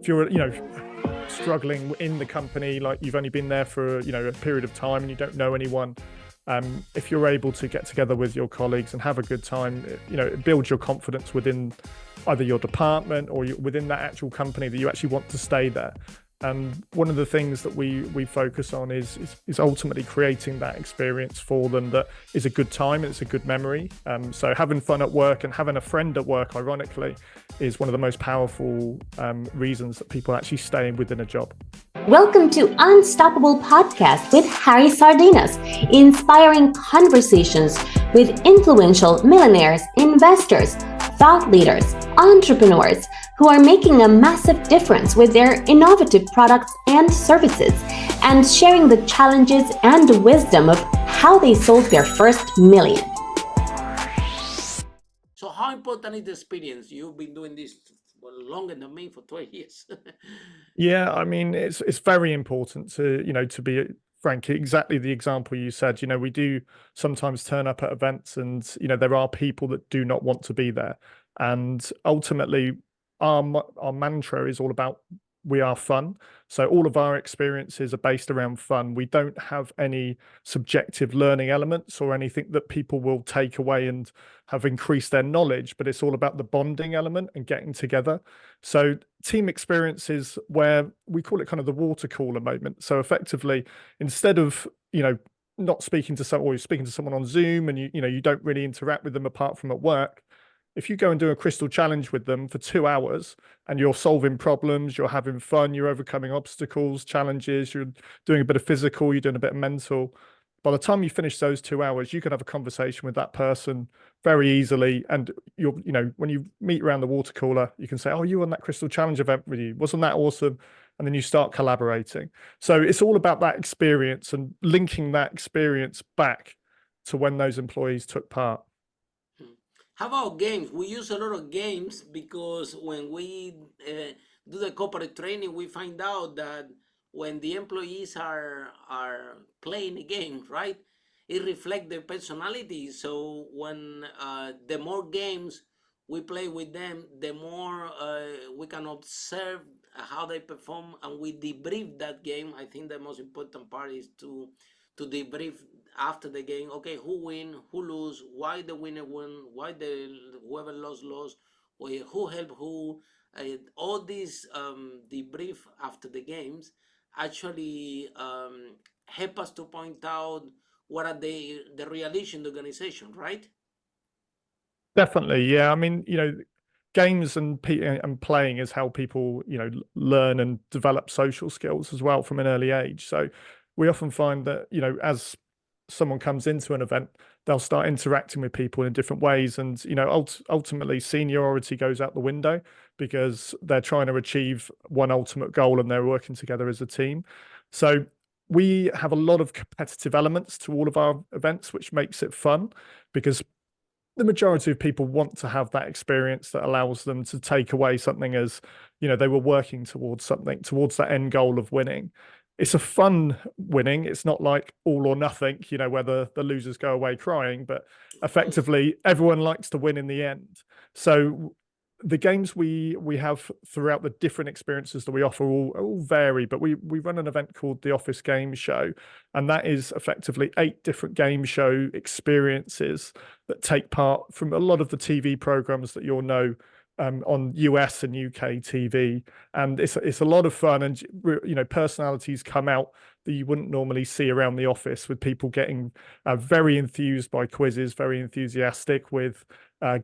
if you're, struggling in the company, like you've only been there for, a period of time and you don't know anyone, if you're able to get together with your colleagues and have a good time, it builds your confidence within either your department or within that actual company that you actually want to stay there. And one of the things that we focus on is ultimately creating that experience for them that is a good time and it's a good memory. So having fun at work and having a friend at work, ironically, is one of the most powerful reasons that people actually stay within a job. Welcome to Unstoppable Podcast with Harry Sardinas, inspiring conversations with influential millionaires, investors, thought leaders, entrepreneurs who are making a massive difference with their innovative products and services, and sharing the challenges and wisdom of how they sold their first million. So how important is the experience? You've been doing this longer than me for 12 years. Yeah, I mean, it's very important to be frank, exactly the example you said. We do sometimes turn up at events and, there are people that do not want to be there. And ultimately, our mantra is all about we are fun. So all of our experiences are based around fun. We don't have any subjective learning elements or anything that people will take away and have increased their knowledge, but it's all about the bonding element and getting together. So team experiences where we call it kind of the water cooler moment. So effectively, instead of, not speaking to someone or you're speaking to someone on Zoom and you don't really interact with them apart from at work, if you go and do a crystal challenge with them for 2 hours and you're solving problems, you're having fun, you're overcoming obstacles, challenges, you're doing a bit of physical, you're doing a bit of mental. By the time you finish those 2 hours, you can have a conversation with that person very easily. And when you meet around the water cooler, you can say, "Oh, you were on that crystal challenge event with you. Wasn't that awesome?" And then you start collaborating. So it's all about that experience and linking that experience back to when those employees took part. How about games? We use a lot of games because when we do the corporate training, we find out that when the employees are playing a game, right, it reflects their personality. So when the more games we play with them, the more we can observe how they perform, and we debrief that game. I think the most important part is to debrief after the game. Okay, who win, who lose, why the winner won, why the whoever lost, or who helped who. All these debrief after the games actually help us to point out what are the real issue in the organization, right? Definitely, yeah. I mean, games and playing is how people, learn and develop social skills as well from an early age. So we often find that, as someone comes into an event, they'll start interacting with people in different ways, and ultimately seniority goes out the window because they're trying to achieve one ultimate goal and they're working together as a team. So we have a lot of competitive elements to all of our events, which makes it fun because the majority of people want to have that experience that allows them to take away something as, they were working towards something, towards that end goal of winning. It's a fun winning. It's not like all or nothing, where the losers go away crying, but effectively everyone likes to win in the end. So the games we have throughout the different experiences that we offer all vary, but we run an event called the Office Game Show, and that is effectively 8 different game show experiences that take part from a lot of the TV programs that you'll know on US and UK TV, and it's a lot of fun, and personalities come out that you wouldn't normally see around the office, with people getting very enthused by quizzes, very enthusiastic with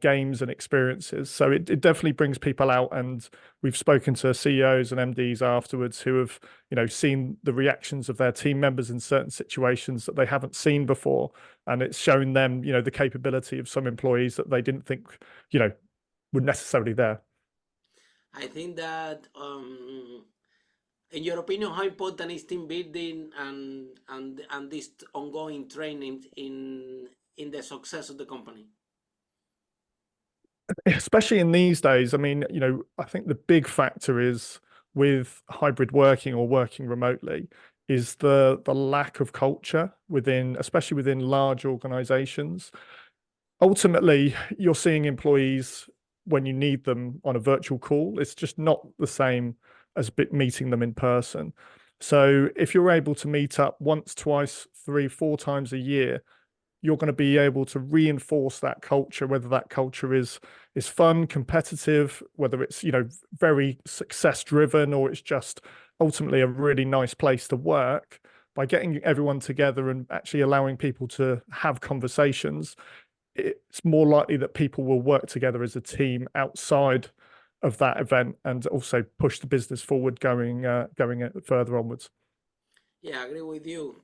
games and experiences. So it definitely brings people out, and we've spoken to CEOs and MDs afterwards who have seen the reactions of their team members in certain situations that they haven't seen before, and it's shown them the capability of some employees that they didn't think were necessarily there. I think that, in your opinion, how important is team building and this ongoing training in the success of the company? Especially in these days, I mean, I think the big factor is with hybrid working or working remotely is the lack of culture within, especially within large organizations. Ultimately, you're seeing employees when you need them on a virtual call. It's just not the same as meeting them in person. So if you're able to meet up once, twice, three, four times a year, you're going to be able to reinforce that culture, whether that culture is fun, competitive, whether it's, very success driven, or it's just ultimately a really nice place to work. By getting everyone together and actually allowing people to have conversations, it's more likely that people will work together as a team outside of that event, and also push the business forward, going further onwards. Yeah, I agree with you.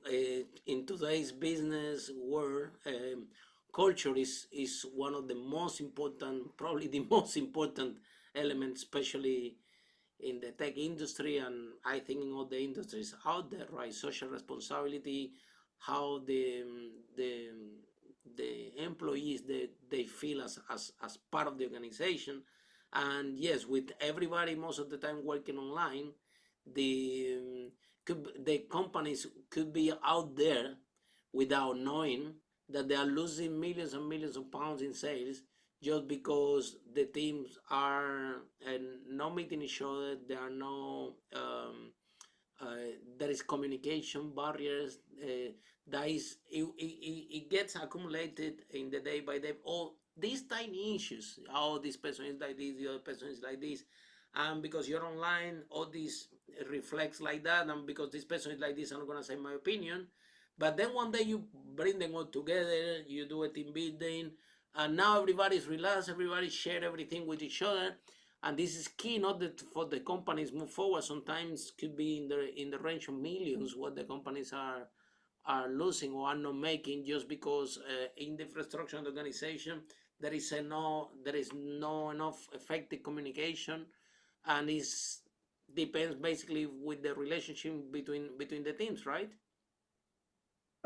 In today's business world, culture is one of the most important, probably the most important element, especially in the tech industry, and I think in all the industries out there, right? Social responsibility, how the employees, they feel as part of the organization. And yes, with everybody most of the time working online, the the companies could be out there without knowing that they are losing millions and millions of pounds in sales just because the teams are not meeting each other. There are no there is communication barriers. That is, it gets accumulated in the day by day. All these tiny issues. Oh, this person is like this, the other person is like this, and because you're online, all this reflects like that. And because this person is like this, I'm not gonna say my opinion. But then one day you bring them all together, you do a team building, and now everybody's relaxed, everybody share everything with each other, and this is key not that for the companies move forward. Sometimes could be in the range of millions what the companies are losing or are not making, just because in the infrastructure of the organization there is no enough effective communication, and it depends basically with the relationship between the teams, right?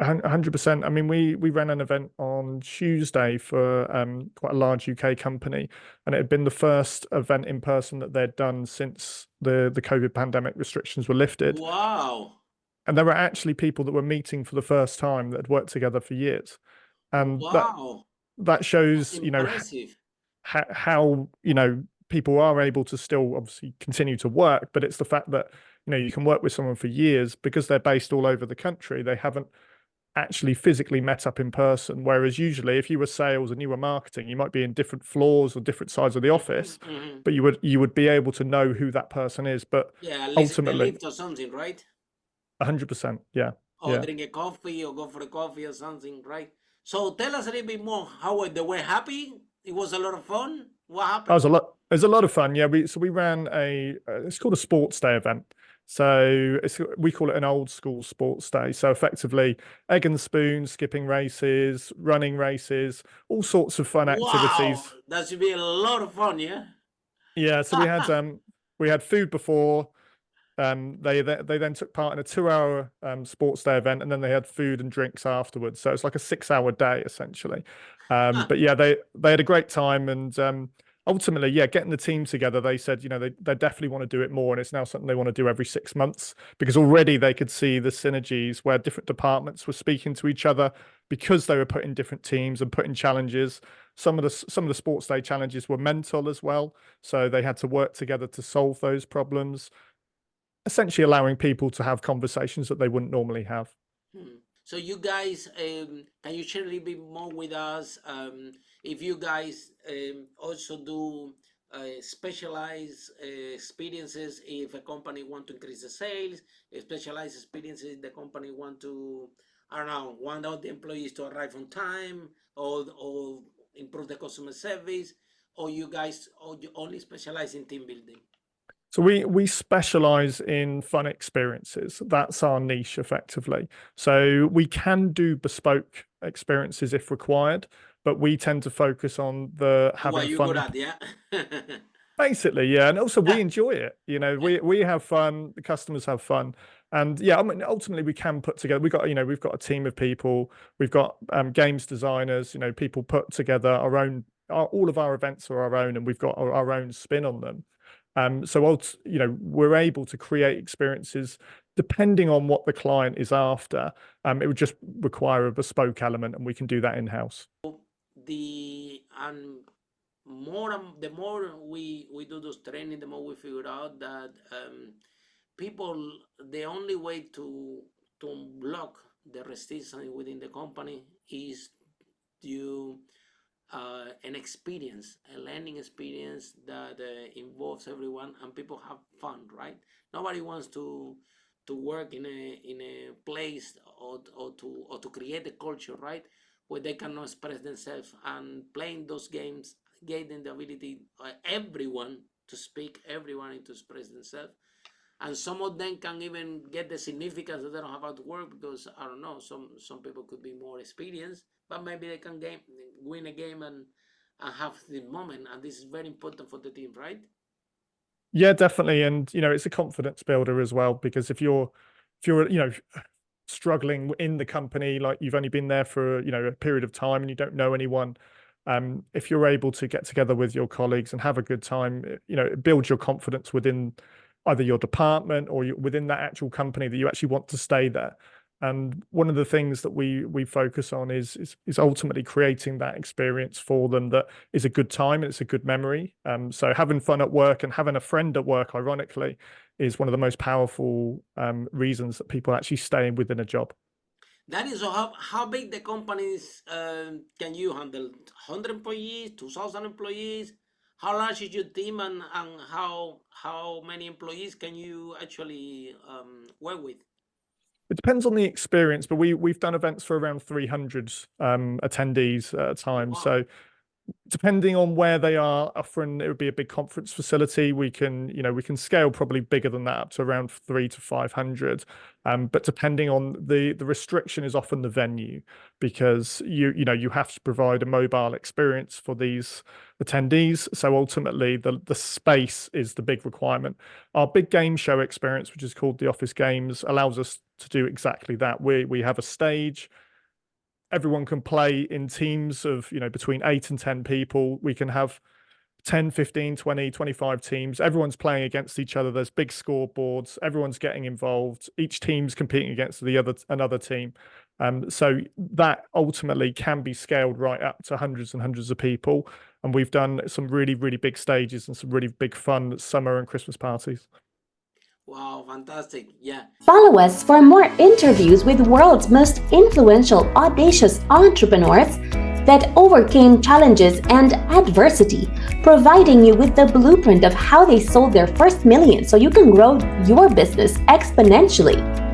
100%. I mean, we ran an event on Tuesday for quite a large UK company, and it had been the first event in person that they'd done since the COVID pandemic restrictions were lifted. Wow. And there were actually people that were meeting for the first time that had worked together for years, and Wow, that that's shows, impressive. how people are able to still obviously continue to work, but it's the fact that you can work with someone for years because they're based all over the country. They haven't actually physically met up in person. Whereas usually, if you were sales and you were marketing, you might be in different floors or different sides of the Hmm, office, hmm. but you would be able to know who that person is. But Yeah, at least in the ultimately, lift or something, right? 100%, yeah, Or yeah. drink a coffee or go for a coffee or something, right? So tell us a little bit more. How they were happy? It was a lot of fun. What That was happened? a lot. It was a lot of fun. Yeah, we ran it's called a sports day event. So we call it an old school sports day. So effectively, egg and spoon, skipping races, running races, all sorts of fun Wow, activities. that should be a lot of fun, yeah. Yeah, so we had food before. They then took part in a 2-hour sports day event, and then they had food and drinks afterwards. So it's like a 6-hour day essentially. But yeah, they had a great time, and ultimately, yeah, getting the team together, they said, they definitely want to do it more, and it's now something they want to do every 6 months, because already they could see the synergies where different departments were speaking to each other because they were put in different teams and put in challenges. Some of the sports day challenges were mental as well, so they had to work together to solve those problems, essentially allowing people to have conversations that they wouldn't normally have. Hmm. So you guys, can you share a little bit more with us? If you guys also do specialized experiences, if a company want to increase the sales, specialized experiences, the company want to, I don't know, want all the employees to arrive on time, or improve the customer service, or you guys or you only specialize in team building? So we specialize in fun experiences. That's our niche effectively. So we can do bespoke experiences if required, but we tend to focus on the And what having you good fun. at, yeah? Basically, yeah, and also we Yeah. enjoy it. Yeah. We have fun, the customers have fun, and yeah, I mean, ultimately we can put together. We've got a team of people. We've got games designers. People put together all of our events are our own, and we've got our own spin on them. We're able to create experiences depending on what the client is after. It would just require a bespoke element, and we can do that in house. The the more we do those training, the more we figure out that people, the only way to block the resistance within the company is to an experience, a learning experience that involves everyone and people have fun, right? Nobody wants to work in a place or to create a culture, right, where they cannot express themselves, and playing those games gave them the ability everyone to speak, everyone to express themselves. And some of them can even get the significance that they don't have at work because, I don't know, some people could be more experienced, but maybe they can win a game and have the moment. And this is very important for the team, right? Yeah, definitely. And, it's a confidence builder as well, because if you're, struggling in the company, like you've only been there for, a period of time and you don't know anyone, if you're able to get together with your colleagues and have a good time, it builds your confidence within either your department or within that actual company that you actually want to stay there. And one of the things that we focus on is ultimately creating that experience for them that is a good time and it's a good memory. So having fun at work and having a friend at work, ironically, is one of the most powerful reasons that people actually stay within a job. That is, so how big the companies can you handle? 100 employees, 2,000 employees? How large is your team, and how many employees can you actually work with? It depends on the experience, but we've done events for around 300 attendees at a time. Wow. So depending on where they are, often it would be a big conference facility. We can scale probably bigger than that, up to around 300 to 500. But depending on the restriction is often the venue, because you have to provide a mobile experience for these attendees. So ultimately, the space is the big requirement. Our big game show experience, which is called the Office Games, allows us to do exactly that. We have a stage. Everyone can play in teams of, between 8 and 10 people. We can have 10, 15, 20, 25 teams. Everyone's playing against each other. There's big scoreboards. Everyone's getting involved. Each team's competing against another team. So that ultimately can be scaled right up to hundreds and hundreds of people. And we've done some really, really big stages and some really big fun summer and Christmas parties. Wow, fantastic. Yeah. Follow us for more interviews with world's most influential, audacious entrepreneurs that overcame challenges and adversity, providing you with the blueprint of how they sold their first million so you can grow your business exponentially.